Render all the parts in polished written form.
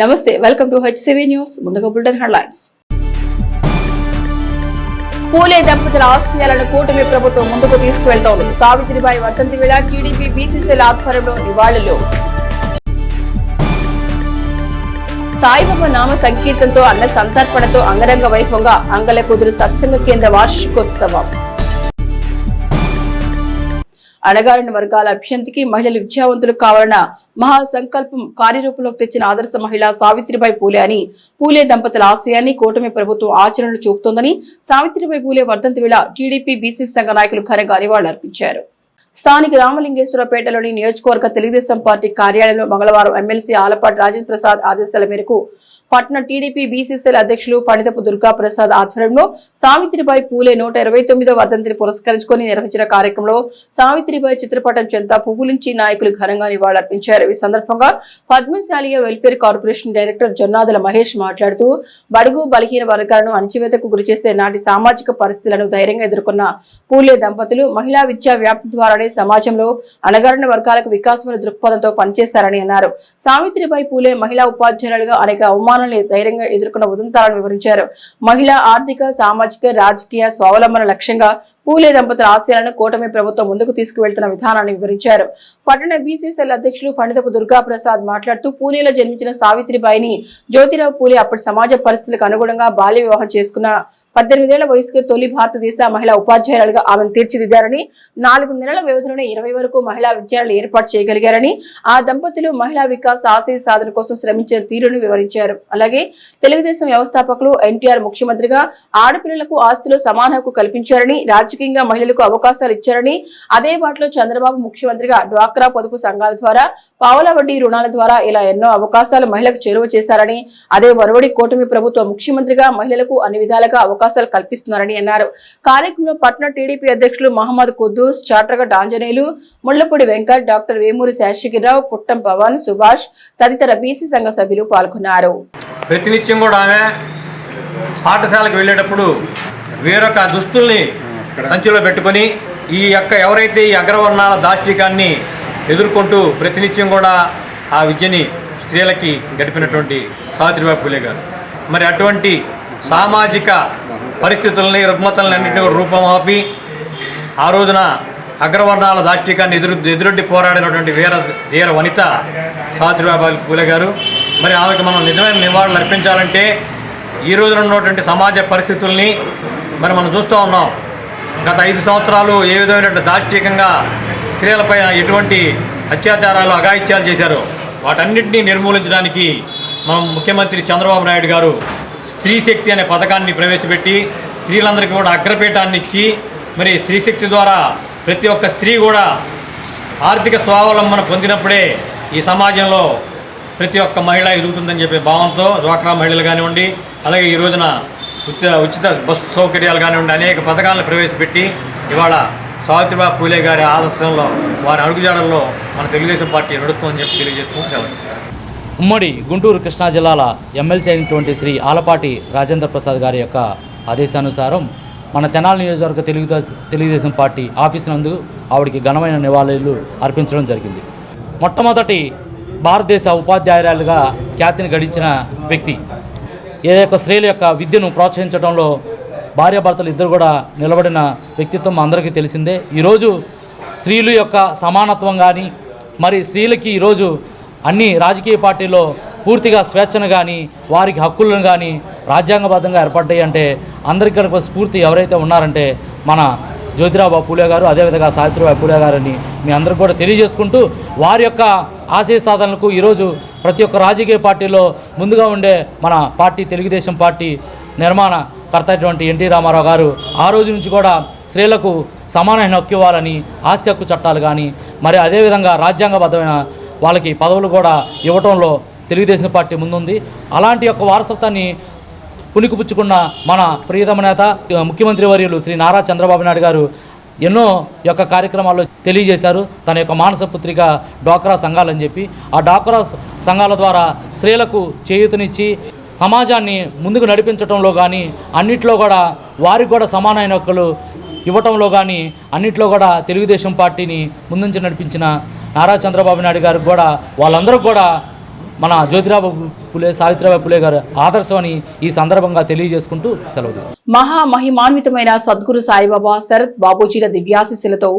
నమస్తే, welcome to HCV news. ముందుగా bulletin headlines. పూలే దంపతుల ఆశయాలను కూటమి ప్రభుత్వం ముందుకు తీసుకువెళ్తోంది. సావిత్రిబాయి వర్ధంతి వేళ టీడీపీ బీసీసీల ఆధ్వర్యంలో నివాళులు. సాయిబాబా నామ సంకీర్తనతో అన్న సంతర్పణతో అంగరంగ వైభవంగా అంగల కుదురు సత్సంగ కేంద్ర వార్షికోత్సవం. అణగారిన వర్గాల అభ్యున్నతికి మహిళలు విద్యావంతులు కావాలన్న మహాసంకల్పం కార్యరూపంలోకి తెచ్చిన ఆదర్శ మహిళ సావిత్రిబాయి పూలే అని పూలే దంపతుల ఆశయాన్ని కూటమి ప్రభుత్వం ఆచరణలో చూపుతోందని సావిత్రిబాయి పూలే వర్ధంతి వేళ టీడీపీ బీసీ సంఘ నాయకులు ఘనంగా నివాళులర్పించారు. స్థానిక రామలింగేశ్వరపేటలోని నియోజకవర్గ తెలుగుదేశం పార్టీ కార్యాలయంలో మంగళవారం ఎమ్మెల్సీ ఆలపాటి రాజేంద్ర ప్రసాద్ ఆదేశాల మేరకు పట్టణ టీడీపీ బీసీసీల అధ్యక్షులు ఫణితపు దుర్గా ప్రసాద్ ఆధ్వర్యంలో సావిత్రిబాయి పూలే 129వ వర్ధంతిని పురస్కరించుకుని నిర్వహించిన కార్యక్రమంలో సావిత్రిబాయి చిత్రపటం చెంత పువ్వులుంచి నాయకులు ఘనంగా నివాళులర్పించారు. ఈ సందర్భంగా పద్మశాలియ welfare corporation director Jonnadula Mahesh మాట్లాడుతూ బడుగు బలహీన వర్గాలను అణచివేతకు గురిచేసే నాటి సామాజిక పరిస్థితులను ధైర్యంగా ఎదుర్కొన్న పూలే దంపతులు మహిళా విద్యా వ్యాప్తి ద్వారానే సమాజంలో అణగారిన వర్గాలకు వికాసమైన దృక్పథంతో పనిచేశారని అన్నారు. సావిత్రిబాయి పూలే మహిళా ఉపాధ్యాయులుగా అనేక అవమానాలను ధైర్యంగా ఎదుర్కొన్న ఉదంతాలను వివరించారు. మహిళా ఆర్థిక, సామాజిక, రాజకీయ స్వావలంబన లక్ష్యంగా పూలే దంపతుల ఆశయాలను కూటమి ప్రభుత్వం ముందుకు తీసుకువెళ్తున్న విధానాన్ని వివరించారు. పట్టణ బీసీసీల అధ్యక్షులు ఫణితపు దుర్గా ప్రసాద్ మాట్లాడుతూ పూణేలో జన్మించిన సావిత్రిబాయిని జ్యోతిరావు పూలే అప్పటి సమాజ పరిస్థితులకు అనుగుణంగా బాల్య వివాహం చేసుకున్న 18 ఏళ్ల వయసుకు తొలి భారతదేశ మహిళా ఉపాధ్యాయులుగా ఆమెను తీర్చిదిద్దారని, 4 నెలల వ్యవధిలోనే 20 వరకు మహిళా విద్యాలయాలు ఏర్పాటు చేయగలిగారని, ఆ దంపతులు మహిళా వికాస్ ఆశయ సాధన కోసం శ్రమించిన తీరును వివరించారు. అలాగే తెలుగుదేశం వ్యవస్థాపకులు ఎన్టీఆర్ ముఖ్యమంత్రిగా ఆడపిల్లలకు ఆస్తిలో సమాన హక్కు కల్పించారని, రాజకీయంగా మహిళలకు అవకాశాలు ఇచ్చారని, అదే బాటలో చంద్రబాబు ముఖ్యమంత్రిగా డ్వాక్రా పొదుపు సంఘాల ద్వారా, పావుల వడ్డీ రుణాల ద్వారా ఇలా ఎన్నో అవకాశాలు మహిళలకు చేరువ చేశారని, అదే వరవడి కూటమి ప్రభుత్వ ముఖ్యమంత్రిగా మహిళలకు అన్ని విధాలుగా అవకాశాలు కల్పిస్తున్నారని అన్నారు. కార్యక్రమంలో పట్టణ టీడీపీ అధ్యక్షులు మహమ్మద్ కుద్దూస్, చాట్రగడ్డ ఆంజనేయులు, ముళ్లపూడి వెంకట్, డాక్టర్ వేమూరి శేషగిరిరావు, పుట్టం పవన్, సుభాష్ తదితర బీసీ సంఘ సభ్యులు పాల్గొన్నారు. ప్రతినిత్యం కూడా ఆమె పాఠశాలకు వెళ్ళేటప్పుడు వేరొక దుస్తుల్ని సంచిలో పెట్టుకొని ఈ ఎవరైతే ఈ అగ్రవర్ణాల దాష్టికాన్ని ఎదుర్కొంటూ ప్రతినిత్యం కూడా ఆ విద్యని స్త్రీలకి గడిపినటువంటి సావిత్రిబాయి పూలే గారు మరి అటువంటి సామాజిక పరిస్థితులని, రుగ్మతలన్నింటినీ రూపమాపి ఆ రోజున అగ్రవర్ణాల దాష్టికాన్ని ఎదురొడ్డి పోరాడినటువంటి ధీర వనిత సావిత్రిబాయి పూలే గారు. మరి ఆమెకు మనం నిజమైన నివాళులు అర్పించాలంటే ఈ రోజున ఉన్నటువంటి సమాజ పరిస్థితుల్ని మరి మనం చూస్తూ ఉన్నాం. గత 5 సంవత్సరాలు ఏ విధమైనటువంటి దాష్టికంగా స్త్రీలపై ఎటువంటి అత్యాచారాలు, అఘాయిత్యాలు చేశారో వాటన్నింటినీ నిర్మూలించడానికి మనం ముఖ్యమంత్రి చంద్రబాబు నాయుడు గారు స్త్రీ శక్తి అనే పథకాన్ని ప్రవేశపెట్టి స్త్రీలందరికీ కూడా అగ్రపీఠాన్ని ఇచ్చి మరి స్త్రీ శక్తి ద్వారా ప్రతి ఒక్క స్త్రీ కూడా ఆర్థిక స్వావలంబన పొందినప్పుడే ఈ సమాజంలో ప్రతి ఒక్క మహిళ ఎదుగుతుందని చెప్పే భావంతో డ్వాక్రా మహిళలు కానివ్వండి, అలాగే ఈ రోజున ఉచిత బస్సు సౌకర్యాలు కానివ్వండి అనేక పథకాలను ప్రవేశపెట్టి ఇవాళ సావిత్రిబాయి పూలే గారి ఆదర్శంలో వారి అడుగుజాడల్లో మన తెలుగుదేశం పార్టీ నడుస్తుందని చెప్పి తెలియజేసుకుంటున్నాం. ఉమ్మడి గుంటూరు కృష్ణా జిల్లాల ఎమ్మెల్సీ అయినటువంటి శ్రీ ఆలపాటి రాజేంద్ర ప్రసాద్ గారి యొక్క ఆదేశానుసారం మన తెనాలి నియోజకవర్గ తెలుగుదేశం పార్టీ ఆఫీసు నందు ఆవిడికి ఘనమైన నివాళులు అర్పించడం జరిగింది. మొట్టమొదటి భారతదేశ ఉపాధ్యాయురాలుగా ఖ్యాతిని గడించిన వ్యక్తి. ఏ యొక్క స్త్రీల యొక్క విద్యను ప్రోత్సహించడంలో భార్యాభర్తలు ఇద్దరు కూడా నిలబడిన వ్యక్తిత్వం అందరికీ తెలిసిందే. ఈరోజు స్త్రీల యొక్క సమానత్వం కానీ, మరి స్త్రీలకి ఈరోజు అన్ని రాజకీయ పార్టీల్లో పూర్తిగా స్వేచ్ఛను కానీ, వారికి హక్కులను కానీ రాజ్యాంగబద్ధంగా ఏర్పడ్డాయి అంటే అందరికీ కనుక స్ఫూర్తి ఎవరైతే ఉన్నారంటే మన జ్యోతిరావు పూలే గారు, అదేవిధంగా సావిత్రిబాయి పూలే గారని మీ అందరికీ కూడా తెలియజేసుకుంటూ వారి యొక్క ఆశయ సాధనలకు ఈరోజు ప్రతి ఒక్క రాజకీయ పార్టీలో ముందుగా ఉండే మన పార్టీ తెలుగుదేశం పార్టీ నిర్మాణకర్త అయినటువంటి ఎన్టీ రామారావు గారు ఆ రోజు నుంచి కూడా స్త్రీలకు సమానమైన హక్కు ఇవ్వాలని ఆస్తి హక్కు చట్టాలు కానీ, మరి అదేవిధంగా రాజ్యాంగబద్ధమైన వాళ్ళకి పదవులు కూడా ఇవ్వటంలో తెలుగుదేశం పార్టీ ముందుంది. అలాంటి యొక్క వారసత్వాన్ని పుణికిపుచ్చుకున్న మన ప్రియతమ నేత ముఖ్యమంత్రి వర్యులు శ్రీ నారా చంద్రబాబు నాయుడు గారు ఎన్నో యొక్క కార్యక్రమాల్లో తెలియజేశారు. తన యొక్క మానస పుత్రిక డ్వాక్రా సంఘాలని చెప్పి ఆ డ్వాక్రా సంఘాల ద్వారా స్త్రీలకు చేయూతనిచ్చి సమాజాన్ని ముందుకు నడిపించడంలో కానీ, అన్నిట్లో కూడా వారికి కూడా సమానమైన హక్కులు ఇవ్వటంలో కానీ అన్నిట్లో కూడా తెలుగుదేశం పార్టీని ముందుంచి నడిపించిన నారా చంద్రబాబు నాయుడు గారికి కూడా వాళ్ళందరూ కూడా మన జ్యోతిరావు పులే సావిత్రిబాయి పులే గారు ఆదర్శం అని ఈ సందర్భంగా తెలియజేసుకుంటూ సెలవు తీసుకుంటాం. మహామహిమాన్వితమైన సద్గురు సాయిబాబా శరత్ బాబూజీల దివ్యాశీస్సులతో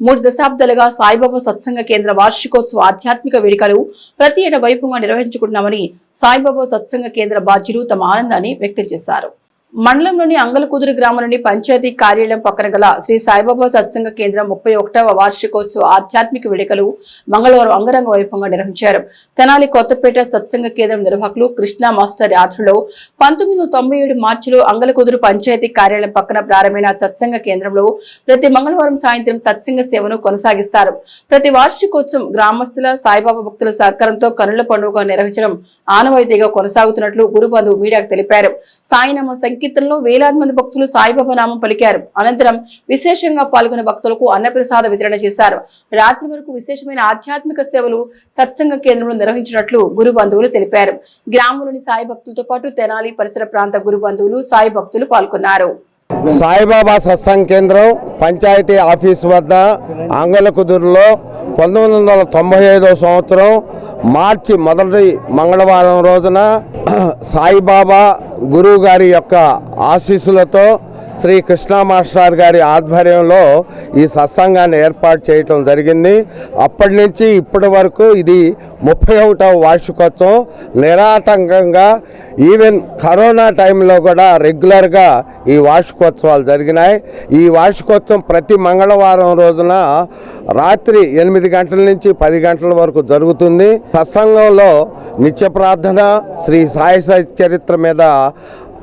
3 దశాబ్దాలుగా సాయిబాబా సత్సంగ కేంద్ర వార్షికోత్సవ ఆధ్యాత్మిక వేడుకలు ప్రతి ఏటా వైభవంగా నిర్వహించుకుంటున్నామని సాయిబాబా సత్సంగ కేంద్ర బాధ్యులు తమ ఆనందాన్ని వ్యక్తం చేశారు. మండలంలోని అంగలకుదురు గ్రామంలోని పంచాయతీ కార్యాలయం పక్కన గల శ్రీ సాయిబాబా సత్సంగ కేంద్రం 31వ వార్షికోత్సవ ఆధ్యాత్మిక వేడుకలు మంగళవారం అంగరంగ వైభవంగా నిర్వహించారు. తెనాలి కొత్తపేట సత్సంగ కేంద్రం నిర్వాహకులు కృష్ణ మాస్టర్ ఆధ్వర్యంలో 1997 మార్చిలో అంగలకుదురు పంచాయతీ కార్యాలయం పక్కన ప్రారంభమైన సత్సంగ కేంద్రంలో ప్రతి మంగళవారం సాయంత్రం సత్సంగ సేవను కొనసాగిస్తారు. ప్రతి వార్షికోత్సవం గ్రామస్తుల సాయిబాబా భక్తుల సహకారంతో కనుల పండుగ నిర్వహించడం ఆనవాయితీగా కొనసాగుతున్నట్లు గురుబంధు మీడియాకు తెలిపారు. సాయినామ కీర్తనలో వేలాది మంది భక్తులు సాయిబాబా నామం పలికారు. అనంతరం విశేషంగా పాల్గొన్న భక్తులకు అన్నప్రసాద వితరణ చేశారు. రాత్రి వరకు విశేషమైన ఆధ్యాత్మిక సేవలు సత్సంగ కేంద్రంలో నిర్వహించినట్లు గురు బంధువులు తెలిపారు. గ్రామంలోని సాయి భక్తులతో పాటు తెనాలి పరిసర ప్రాంత గురు బంధువులు సాయి భక్తులు పాల్గొన్నారు. సాయిబాబా సత్సంగ కేంద్రం పంచాయతీ ఆఫీసు వద్ద అంగలకుదురులో 1995వ సంవత్సరం మార్చి మొదటి మంగళవారం రోజున సాయిబాబా గురువు గారి యొక్క ఆశీస్సులతో శ్రీ కృష్ణ మాస్టర్ గారి ఆధ్వర్యంలో ఈ సత్సంగాన్ని ఏర్పాటు చేయటం జరిగింది. అప్పటి నుంచి ఇప్పటి వరకు ఇది 31వ వార్షికోత్సవం నిరాటంకంగా ఈవెన్ కరోనా టైంలో కూడా రెగ్యులర్గా ఈ వార్షికోత్సవాలు జరిగినాయి. ఈ వార్షికోత్సవం ప్రతి మంగళవారం రోజున రాత్రి 8 గంటల నుంచి 10 గంటల వరకు జరుగుతుంది. సత్సంగంలో నిత్య ప్రార్థన, శ్రీ సాయి చరిత్ర మీద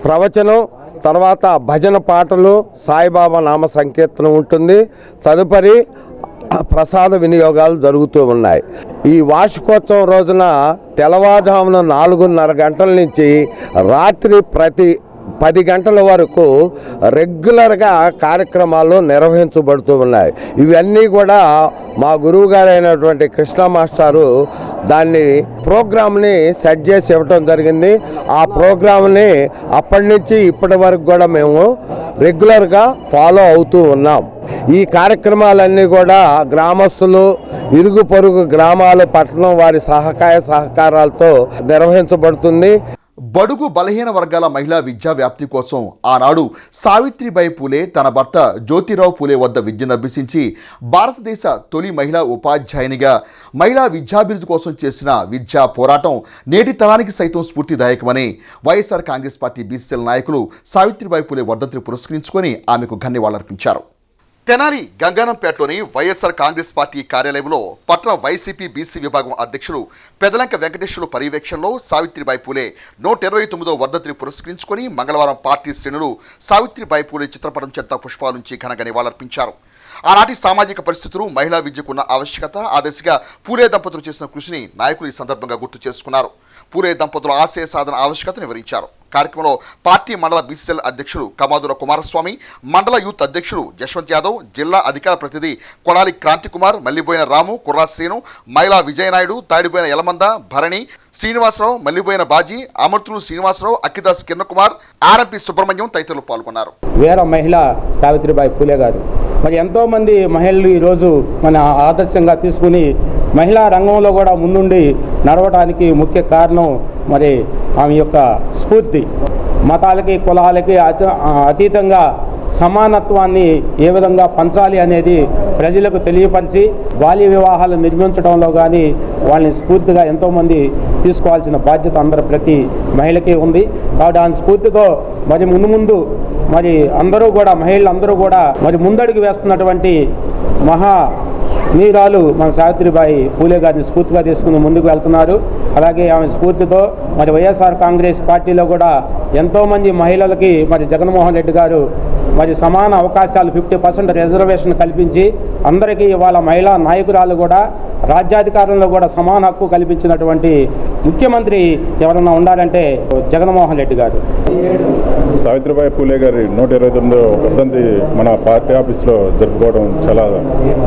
ప్రవచనం, తర్వాత భజన పాటలు, సాయిబాబా నామ సంకీర్తనం ఉంటుంది. తదుపరి ప్రసాద వినియోగాలు జరుగుతూ ఉన్నాయి. ఈ వార్షికోత్సవం రోజున తెల్లవారుజామున 4:30 గంటల నుంచి రాత్రి ప్రతి 10 గంటల వరకు రెగ్యులర్గా కార్యక్రమాలు నిర్వహించబడుతూ ఉన్నాయి. ఇవన్నీ కూడా మా గురువు గారైనటువంటి కృష్ణ మాస్టారు దాన్ని ప్రోగ్రామ్ని సెట్ చేసి ఇవ్వటం జరిగింది. ఆ ప్రోగ్రామ్ని అప్పటి నుంచి ఇప్పటి వరకు కూడా మేము రెగ్యులర్గా ఫాలో అవుతూ ఉన్నాం. ఈ కార్యక్రమాలన్నీ కూడా గ్రామస్తులు, ఇరుగు పొరుగు గ్రామాలు, పట్టణం వారి సహకారాలతో నిర్వహించబడుతుంది. బడుగు బలహీన వర్గాల మహిళా విద్యా వ్యాప్తి కోసం ఆనాడు సావిత్రిబాయి పూలే తన భర్త జ్యోతిరావు పూలే వద్ద విద్యనభ్యసించి భారతదేశ తొలి మహిళా ఉపాధ్యాయునిగా మహిళా విద్యాభివృద్ధి కోసం చేసిన విద్యా పోరాటం నేటి తరానికి సైతం స్ఫూర్తిదాయకమని వైఎస్ఆర్ కాంగ్రెస్ పార్టీ బీసీఎల్ నాయకులు సావిత్రిబాయి పూలే వర్ధంతిని పురస్కరించుకొని ఆమెకు ఘన్యవాళులర్పించారు. తెనాలి గంగానంపేటలోని వైఎస్ఆర్ కాంగ్రెస్ పార్టీ కార్యాలయంలో పట్టణ వైసీపీ బీసీ విభాగం అధ్యక్షులు పెదలంక వెంకటేశ్వరులు పర్యవేక్షణలో సావిత్రిబాయి పూలే 129వ వర్ధంతిని పురస్కరించుకొని మంగళవారం పార్టీ శ్రేణులు సావిత్రిబాయి పూలే చిత్రపటం చెంత పుష్పాలుంచి ఘనంగా నివాళులర్పించారు. ఆనాటి సామాజిక పరిస్థితులు, మహిళా విద్యకున్న ఆవశ్యకత, ఆ దిశగా పూలే దంపతులు చేసిన కృషిని నాయకులు ఈ సందర్భంగా గుర్తు చేసుకున్నారు. పూలే దంపతుల ఆశయ సాధన ఆవశ్యకతను వివరించారు. కార్యక్రమంలో పార్టీ మండల బీసీఎల్ అధ్యక్షులు కమాదుల కుమారస్వామి, మండల యూత్ అధ్యక్షులు యశ్వంత్ యాదవ్, జిల్లా అధికార ప్రతినిధి కొడాలి క్రాంతికుమార్, మల్లిబోయిన రాము, కుర్రా శ్రీను, మైలా విజయనాయుడు, తాడిపోయిన యలమంద, భరణి, శ్రీనివాసరావు, మల్లిబోయిన బాజీ, అమర్తులు శ్రీనివాసరావు, అక్కిదాస్ కిరణకుమార్, ఆర్ఎంపీ సుబ్రహ్మణ్యం తదితరులు పాల్గొన్నారు. వీర మహిళ సావిత్రిబాయి పూలే గారు మరి ఎంతోమంది మహిళలు ఈరోజు మన ఆదర్శంగా తీసుకుని మహిళా రంగంలో కూడా ముందుండి నడవడానికి ముఖ్య కారణం మరి ఆమె యొక్క స్ఫూర్తి. మతాలకి, కులాలకి అతీతంగా సమానత్వాన్ని ఏ విధంగా పంచాలి అనేది ప్రజలకు తెలియపరిచి బాల్య వివాహాలు నిర్మించడంలో కానీ వాళ్ళని స్ఫూర్తిగా ఎంతోమంది తీసుకోవాల్సిన బాధ్యత అందరూ ప్రతి మహిళకి ఉంది. కాబట్టి ఆ స్ఫూర్తితో మరి ముందు మరి అందరూ కూడా మహిళలందరూ కూడా మరి ముందడుగు వేస్తున్నటువంటి మహా నీరాలు మన సావిత్రిబాయి పూలే గారిని స్ఫూర్తిగా తీసుకుని ముందుకు వెళ్తున్నారు. అలాగే ఆమె స్ఫూర్తితో మరి వైఎస్ఆర్ కాంగ్రెస్ పార్టీలో కూడా ఎంతోమంది మహిళలకి మరి జగన్మోహన్ రెడ్డి గారు మరి సమాన అవకాశాలు 50% రిజర్వేషన్ కల్పించి అందరికీ ఇవాళ మహిళా నాయకురాలు కూడా రాజ్యాధికారంలో కూడా సమాన హక్కు కల్పించినటువంటి ముఖ్యమంత్రి ఎవరన్నా ఉండాలంటే జగన్మోహన్ రెడ్డి గారు. సావిత్రిబాయి పూలే గారి 129వ వర్ధంతి మన పార్టీ ఆఫీస్లో జరుపుకోవడం చాలా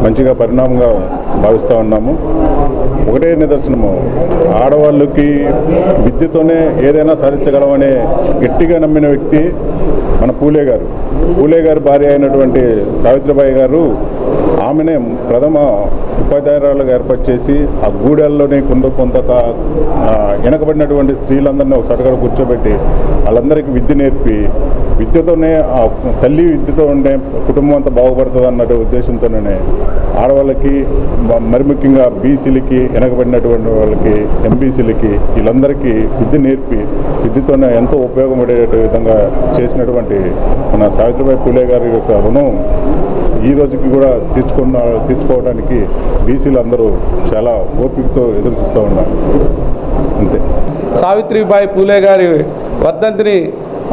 మంచిగా పరిణామంగా భావిస్తూ ఉన్నాము. ఒకటే నిదర్శనము, ఆడవాళ్ళకి విద్యతోనే ఏదైనా సాధించగలమనే గట్టిగా నమ్మిన వ్యక్తి మన పూలే గారు. పూలే గారి భార్య అయినటువంటి సావిత్రిబాయి గారు ఆమెనే ప్రథమ ఉపాధ్యాయురాలుగా ఏర్పాటు చేసి ఆ గూడెల్లోనే కొంత వెనకబడినటువంటి స్త్రీలందరినీ ఒక చోటగా కూర్చోబెట్టి వాళ్ళందరికీ విద్య నేర్పి విద్యతోనే ఆ తల్లి విద్యతో ఉండే కుటుంబం అంతా బాగుపడుతుంది అన్న ఉద్దేశంతోనే ఆడవాళ్ళకి మరి ముఖ్యంగా బీసీలకి వెనకబడినటువంటి వాళ్ళకి ఎంబీసీలకి వీళ్ళందరికీ విద్య నేర్పి విద్యతోనే ఎంతో ఉపయోగపడే విధంగా చేసినటువంటి మన సావిత్రిబాయి పూలే గారి యొక్క రుణం ఈ రోజుకి కూడా తీర్చుకోవడానికి బీసీలు అందరూ చాలా ఓపికతో ఎదురు చూస్తూ ఉన్నారు. అంతే. సావిత్రిబాయి పూలే గారి వర్ధంతిని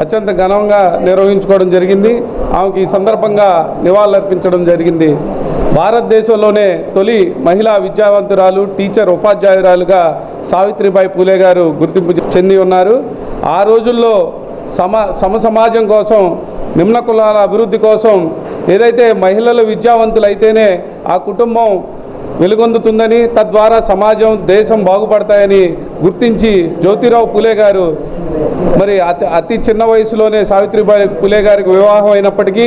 అత్యంత ఘనంగా నిర్వహించుకోవడం జరిగింది. ఆమెకి ఈ సందర్భంగా నివాళులర్పించడం జరిగింది. భారతదేశంలోనే తొలి మహిళా విద్యావంతురాలు, టీచర్, ఉపాధ్యాయురాలుగా సావిత్రిబాయి పూలే గారు గుర్తింపు చెంది ఉన్నారు. ఆ రోజుల్లో సమాజం కోసం, నిమ్న కులాల అభివృద్ధి కోసం ఏదైతే మహిళలు విద్యావంతులైతేనే ఆ కుటుంబం వెలుగొందుతుందని, తద్వారా సమాజం, దేశం బాగుపడతాయని గుర్తించి జ్యోతిరావు పూలే గారు మరి అతి చిన్న వయసులోనే సావిత్రిబాయి పూలే గారికి వివాహం అయినప్పటికీ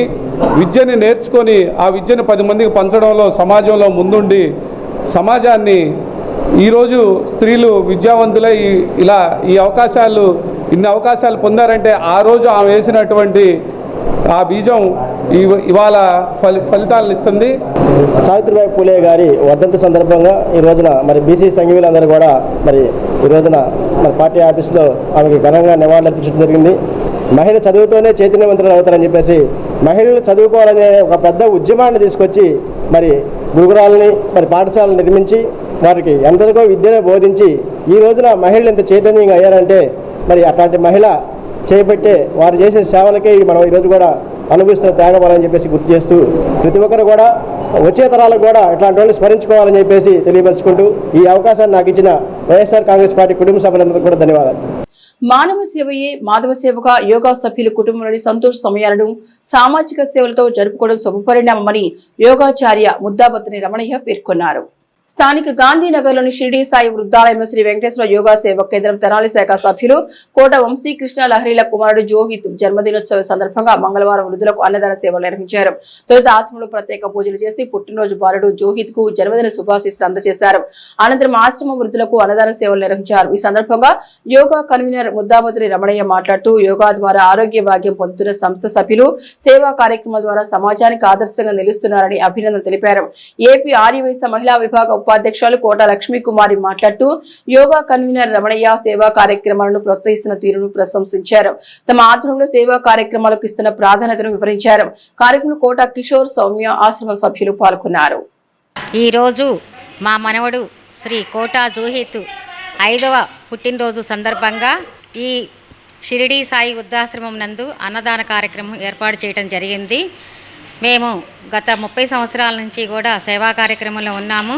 విద్యని నేర్చుకొని ఆ విద్యను 10 మందికి పంచడంలో సమాజంలో ముందుండి సమాజాన్ని ఈరోజు స్త్రీలు విద్యావంతులై ఇన్ని అవకాశాలు పొందారంటే ఆ రోజు ఆమె వేసినటువంటి ఆ బీజం ఇవాళ ఫలితాలను ఇస్తుంది. సావిత్రిబాయి పూలే గారి వర్ధంతి సందర్భంగా ఈ రోజున మరి బీసీ సంఘీయులందరూ కూడా మరి ఈ రోజున మన పార్టీ ఆఫీస్లో ఆమెకి ఘనంగా నివాళులర్పించడం జరిగింది. మహిళ చదువుతోనే చైతన్యవంతులు అవుతారని చెప్పేసి మహిళలు చదువుకోవాలనే ఒక పెద్ద ఉద్యమాన్ని తీసుకొచ్చి మరి గురుకులాలని మరి పాఠశాలను నిర్మించి వారికి ఎంతటికో విద్యను బోధించి ఈ రోజున మహిళలు ఎంత చైతన్యంగా అయ్యారంటే మరి అట్లాంటి మహిళ చేపట్టే వారు చేసే సేవలకే మనం ఈరోజు కూడా అనుభవిస్తున్న త్యాగబలని చెప్పేసి గుర్తు చేస్తూ ప్రతి ఒక్కరు కూడా వచ్చే తరాలకు కూడా ఇట్లాంటి వాళ్ళని స్మరించుకోవాలని చెప్పేసి తెలియపరుచుకుంటూ ఈ అవకాశాన్ని నాకు ఇచ్చిన వైఎస్ఆర్ కాంగ్రెస్ పార్టీ కుటుంబ సభ్యులందరికీ కూడా ధన్యవాదాలు. మానవ సేవయే మాధవ సేవగా యోగా సభ్యులు కుటుంబంలోని సంతోష సమయాలను సామాజిక సేవలతో జరుపుకోవడం శుభపరిణామమని యోగాచార్య ముద్దాబత్తిని రమణయ్య పేర్కొన్నారు. స్థానిక గాంధీనగర్లోని షిరిడి సాయి వృద్ధాలయంలో శ్రీ వెంకటేశ్వర యోగా సేవా కేంద్రం తెనాలి శాఖ సభ్యులు కోట వంశీకృష్ణ లహరిల కుమారుడు జోహిత్ జన్మదినోత్సవ సందర్భంగా మంగళవారం వృద్ధులకు అన్నదాన సేవలు నిర్వహించారు. తొలుత ఆశ్రమంలో ప్రత్యేక పూజలు చేసి పుట్టినరోజు బాలుడు జోహిత్ కు జన్మదిన శుభాశీస్సులు అందజేశారు. అనంతరం ఆశ్రమ వృద్ధులకు అన్నదాన సేవలు నిర్వహించారు. ఈ సందర్భంగా యోగా కన్వీనర్ ముద్దాబత్రి రమణయ్య మాట్లాడుతూ యోగా ద్వారా ఆరోగ్య భాగ్యం పొందుతున్న సంస్థ సభ్యులు సేవా కార్యక్రమాల ద్వారా సమాజానికి ఆదర్శంగా నిలుస్తున్నారని అభినందన తెలిపారు. ఏపీ ఆర్యవైశ్య మహిళా విభాగ ఉపాధ్యక్షులు కోట లక్ష్మీ కుమారి మాట్లాడుతూ యోగా కన్వీనర్ రమణయ్య సేవా కార్యక్రమాలను ప్రోత్సహిస్తున్న తీరును ప్రశంసించారు. తమ ఆధ్వర్యంలో సేవా కార్యక్రమాలకు ఇస్తున్న ప్రాధాన్యతను వివరించారు. కార్యక్రమంలో కోట కిషోర్, సౌమ్య ఆశ్రమ సభ్యులు పాల్గొన్నారు. ఈరోజు మా మనవడు శ్రీ కోట జోహిత్ 5వ పుట్టినరోజు సందర్భంగా ఈ షిరిడి సాయి వృద్ధాశ్రమం నందు అన్నదాన కార్యక్రమం ఏర్పాటు చేయడం జరిగింది. మేము గత 30 సంవత్సరాల నుంచి కూడా సేవా కార్యక్రమంలో ఉన్నాము.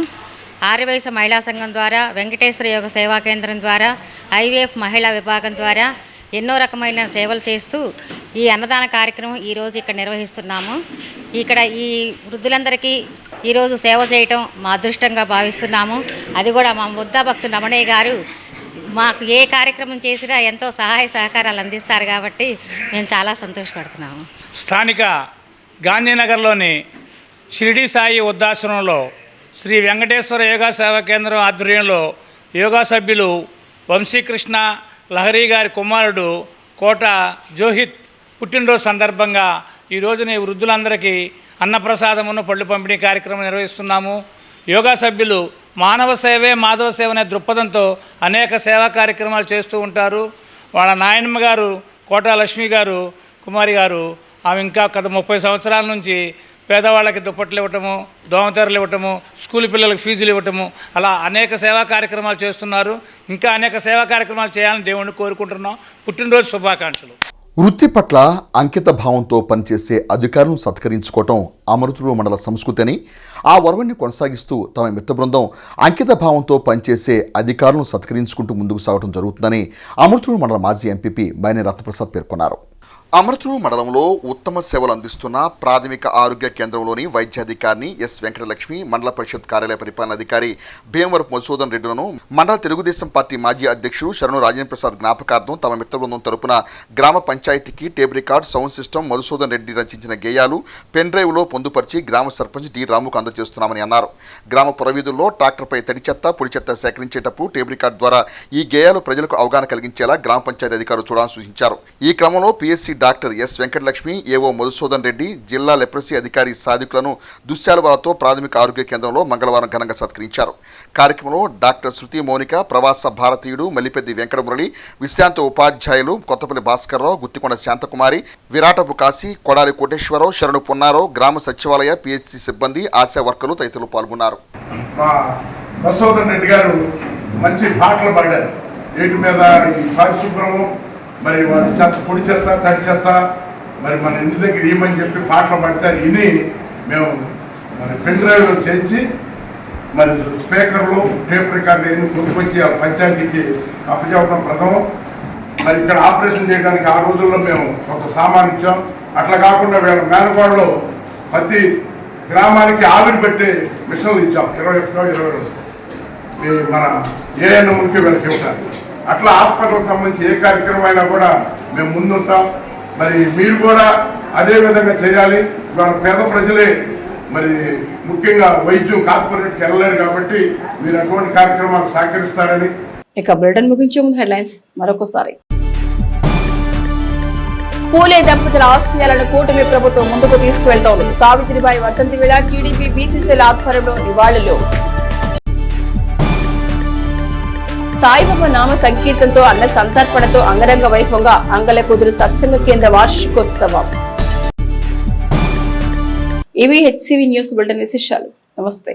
ఆర్యవైశ్య మహిళా సంఘం ద్వారా, వెంకటేశ్వర యోగ సేవా కేంద్రం ద్వారా, ఐవీఎఫ్ మహిళా విభాగం ద్వారా ఎన్నో రకమైన సేవలు చేస్తూ ఈ అన్నదాన కార్యక్రమం ఈరోజు ఇక్కడ నిర్వహిస్తున్నాము. ఇక్కడ ఈ వృద్ధులందరికీ ఈరోజు సేవ చేయటం మా అదృష్టంగా భావిస్తున్నాము. అది కూడా మా ముద్దాభక్తుడు రమణయ్య గారు మాకు ఏ కార్యక్రమం చేసినా ఎంతో సహాయ సహకారాలు అందిస్తారు కాబట్టి మేము చాలా సంతోషపడుతున్నాము. స్థానిక గాంధీనగర్లోని షిరిడి సాయి వృద్ధాశ్రమంలో శ్రీ వెంకటేశ్వర యోగా సేవా కేంద్రం ఆధ్వర్యంలో యోగా సభ్యులు వంశీకృష్ణ లహరి గారి కుమారుడు కోట జోహిత్ పుట్టినరోజు సందర్భంగా ఈ రోజున వృద్ధులందరికీ అన్నప్రసాదమును పళ్ళు పంపిణీ కార్యక్రమం నిర్వహిస్తున్నాము. యోగా సభ్యులు మానవ సేవే మాధవ సేవ అనే దృక్పథంతో అనేక సేవా కార్యక్రమాలు చేస్తూ ఉంటారు. వాళ్ళ నాయనమ్మ గారు కోట లక్ష్మి గారు కుమారి గారు ఆమె ఇంకా గత 30 సంవత్సరాల నుంచి పేదవాళ్ళకి దుప్పట్లు ఇవ్వటము, దోమతెరలు ఇవ్వటము, స్కూల్ పిల్లలకు ఫీజులు ఇవ్వటము, అలా అనేక సేవా కార్యక్రమాలు చేస్తున్నారు. ఇంకా అనేక సేవా కార్యక్రమాలు చేయాలని దేవుణ్ణి కోరుకుంటున్నాం. పుట్టినరోజు శుభాకాంక్షలు. వృత్తి పట్ల అంకిత భావంతో పనిచేసే అధికారులను సత్కరించుకోవటం అమృతూరు మండల సంస్కృతి అని, ఆ వరవన్ని కొనసాగిస్తూ తమ మిత్ర బృందం అంకిత భావంతో పనిచేసే అధికారులను సత్కరించుకుంటూ ముందుకు సాగడం జరుగుతుందని అమృతూరు మండల మాజీ ఎంపీపీ మైనే రత్నప్రసాద్ పేర్కొన్నారు. అమృతూరు మండలంలో ఉత్తమ సేవలు అందిస్తున్న ప్రాథమిక ఆరోగ్య కేంద్రంలోని వైద్యాధికారిని ఎస్ వెంకటలక్ష్మి, మండల పరిషత్ కార్యాలయ పరిపాలనాధికారి భీమవరపు మధుసూదన్ రెడ్డిలను మండల తెలుగుదేశం పార్టీ మాజీ అధ్యక్షుడు శరణు రాజేంద్ర ప్రసాద్ జ్ఞాపకార్థం తమ మిత్ర బృందం తరపున గ్రామ పంచాయతీకి tape record, sound system Madhusudan Reddy రచించిన గేయాలు పెన్ డ్రైవ్లో పొందుపరిచి గ్రామ సర్పంచ్ డి రాముకు అందజేస్తున్నామని అన్నారు. గ్రామ పురవీధుల్లో ట్రాక్టర్పై తడి చెత్త, పొడి చెత్త సేకరించేటప్పుడు టేప్ రికార్డ్ ద్వారా ఈ గేయాలు ప్రజలకు అవగాహన కలిగించేలా గ్రామ పంచాయతీ అధికారులు చూడాలని సూచించారు. ఈ క్రమంలో పిఎస్సి డాక్టర్ ఎస్ వెంకటలక్ష్మి, ఏవో మధుసూదన్ రెడ్డి, జిల్లా లెప్రసీ అధికారి సాధికులను దుశ్శాలువాలతో ప్రాథమిక ఆరోగ్య కేంద్రంలో మంగళవారం ఘనంగా సత్కరించారు. కార్యక్రమంలో డాక్టర్ శృతి మౌనిక, ప్రవాస భారతీయుడు మల్లిపెద్ది వెంకటమురళి, విశ్రాంత ఉపాధ్యాయులు కొత్తపల్లి భాస్కర్రావు, గుత్తికొండ శాంతకుమారి, విరాటపు కాశీ, కొడాలి కోటేశ్వరరావు, శరణు పొన్నారావు, గ్రామ సచివాలయ పిహెచ్సి సిబ్బంది, ఆశా వర్కర్లు తదితరులు పాల్గొన్నారు. మధుసూదన్ రెడ్డి గారు మంచి పాటలు పాడారు. వీటి మీద పరిశుభ్రము, మరి వాళ్ళ చెత్త, పొడి చెత్త, తడి చెత్త, మరి మన ఇంటి దగ్గర ఏమని చెప్పి పాటలు పడితే విని మేము మరి పెన్ డ్రైవ్లో చేయించి మరి స్పీకర్లు, టేప్ రికార్డు ఎన్ని కొనుక్కొచ్చి ఆ పంచాయతీకి అప్పచెప్పడం ప్రథమం. మరి ఇక్కడ ఆపరేషన్ చేయడానికి ఆ రోజుల్లో మేము కొంత సామాన్ ఇచ్చాం. అట్లా కాకుండా వీళ్ళ మేనకోడలో ప్రతి గ్రామానికి ఆవిరి పెట్టే మిషన్లు ఇచ్చాం. 21-22 మన ఏఎన్ఎంకి వీళ్ళకి ఇవ్వటానికి. అట్లా హాస్పిటల్కి సంబంధించి ఏ కార్యక్రమం అయినా కూడా మేము ముందుంటాం. మరి మీరు కూడా అదే విధంగా చేయాలి. ఇవాళ పేద ప్రజలే మరి ముఖ్యంగా వైద్యం కార్పొరేట్కి వెళ్ళలేరు కాబట్టి మీరు అటువంటి కార్యక్రమాలు సహకరిస్తారని. ఇక బులెటిన్ ముగించే ముందు హెడ్లైన్స్ మరొకసారి. పూలే దంపతుల ఆశయాలను కూటమి ప్రభుత్వం ముందుకు తీసుకువెళ్తోంది. సావిత్రిబాయి వర్ధంతి వేళ టీడీపీ బీసీసీల ఆధ్వర్యంలో నివాళులు. సాయిబాబా నామ సంకీర్తనతో అన్న సంతర్పణతో అంగరంగ వైభవంగా అంగలకుదురు సత్సంగ కేంద్ర వార్షికోత్సవం. ఇవి హెచ్సివి న్యూస్ బులెటిన్ విశేషాలు. నమస్తే.